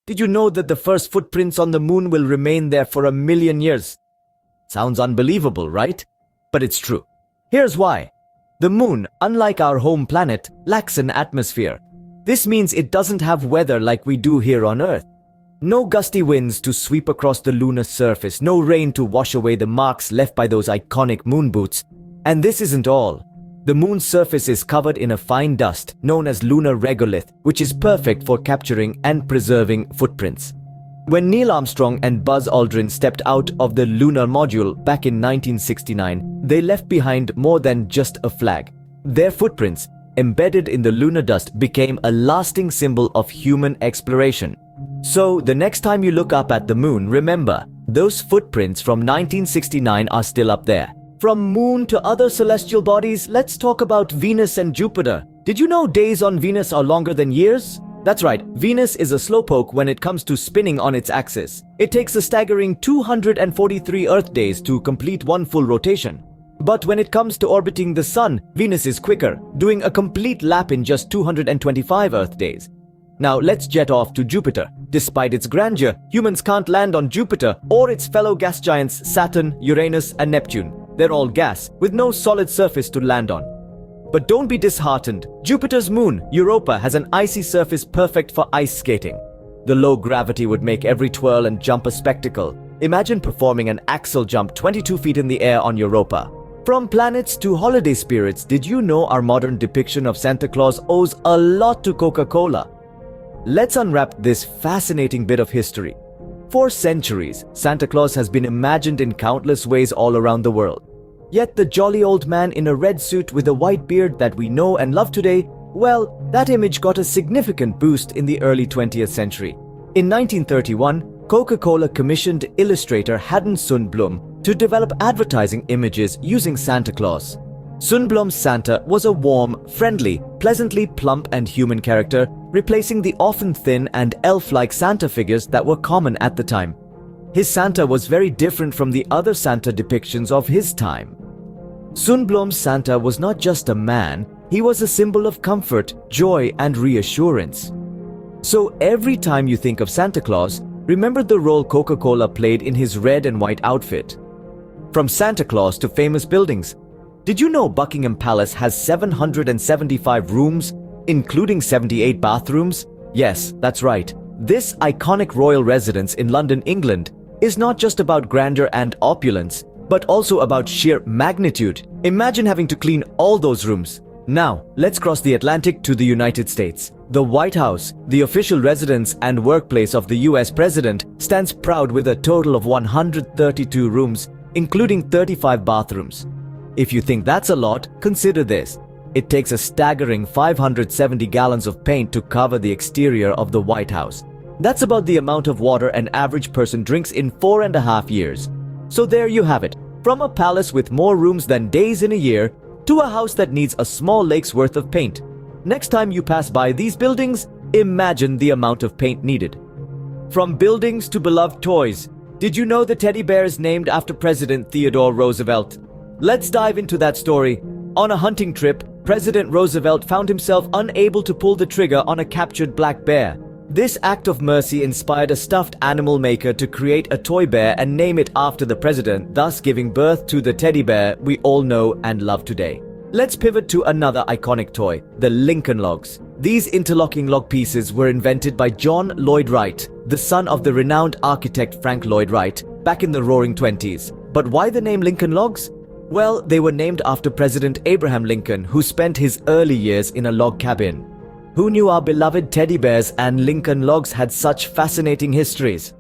Did you know that the first footprints on the moon will remain there for 1,000,000 years? Sounds unbelievable, right? But it's true. Here's why. The moon, unlike our home planet, lacks an atmosphere. This means it doesn't have weather like we do here on Earth. No gusty winds to sweep across the lunar surface, no rain to wash away the marks left by those iconic moon boots. And this isn't all. The moon's surface is covered in a fine dust known as lunar regolith, which is perfect for capturing and preserving footprints. When Neil Armstrong and Buzz Aldrin stepped out of the lunar module back in 1969, they left behind more than just a flag. Their footprints, embedded in the lunar dust, became a lasting symbol of human exploration. So, the next time you look up at the moon, remember, those footprints from 1969 are still up there. From moon to other celestial bodies, let's talk about Venus and Jupiter. Did you know days on Venus are longer than years? That's right, Venus is a slowpoke when it comes to spinning on its axis. It takes a staggering 243 Earth days to complete one full rotation. But when it comes to orbiting the Sun, Venus is quicker, doing a complete lap in just 225 Earth days. Now let's jet off to Jupiter. Despite its grandeur, humans can't land on Jupiter or its fellow gas giants Saturn, Uranus, and Neptune. They're all gas, with no solid surface to land on. But don't be disheartened. Jupiter's moon, Europa, has an icy surface perfect for ice skating. The low gravity would make every twirl and jump a spectacle. Imagine performing an axel jump 22 feet in the air on Europa. From planets to holiday spirits, did you know our modern depiction of Santa Claus owes a lot to Coca-Cola? Let's unwrap this fascinating bit of history. For centuries, Santa Claus has been imagined in countless ways all around the world. Yet the jolly old man in a red suit with a white beard that we know and love today, well, that image got a significant boost in the early 20th century. In 1931, Coca-Cola commissioned illustrator Haddon Sundblom to develop advertising images using Santa Claus. Sundblom's Santa was a warm, friendly, pleasantly plump and human character, replacing the often thin and elf-like Santa figures that were common at the time. His Santa was very different from the other Santa depictions of his time. Sundblom's Santa was not just a man, he was a symbol of comfort, joy, and reassurance. So every time you think of Santa Claus, remember the role Coca-Cola played in his red and white outfit. From Santa Claus to famous buildings. Did you know Buckingham Palace has 775 rooms, including 78 bathrooms? Yes, that's right. This iconic royal residence in London, England, is not just about grandeur and opulence, but also about sheer magnitude. Imagine having to clean all those rooms. Now, let's cross the Atlantic to the United States. The White House, the official residence and workplace of the US President, stands proud with a total of 132 rooms, including 35 bathrooms. If you think that's a lot, consider this. It takes a staggering 570 gallons of paint to cover the exterior of the White House. That's about the amount of water an average person drinks in 4.5 years. So there you have it. From a palace with more rooms than days in a year, to a house that needs a small lake's worth of paint. Next time you pass by these buildings, imagine the amount of paint needed. From buildings to beloved toys. Did you know the teddy bear is named after President Theodore Roosevelt? Let's dive into that story. On a hunting trip, President Roosevelt found himself unable to pull the trigger on a captured black bear. This act of mercy inspired a stuffed animal maker to create a toy bear and name it after the president, thus giving birth to the teddy bear we all know and love today. Let's pivot to another iconic toy, the Lincoln Logs. These interlocking log pieces were invented by John Lloyd Wright, the son of the renowned architect Frank Lloyd Wright, back in the Roaring '20s. But why the name Lincoln Logs? Well, they were named after President Abraham Lincoln, who spent his early years in a log cabin. Who knew our beloved teddy bears and Lincoln Logs had such fascinating histories?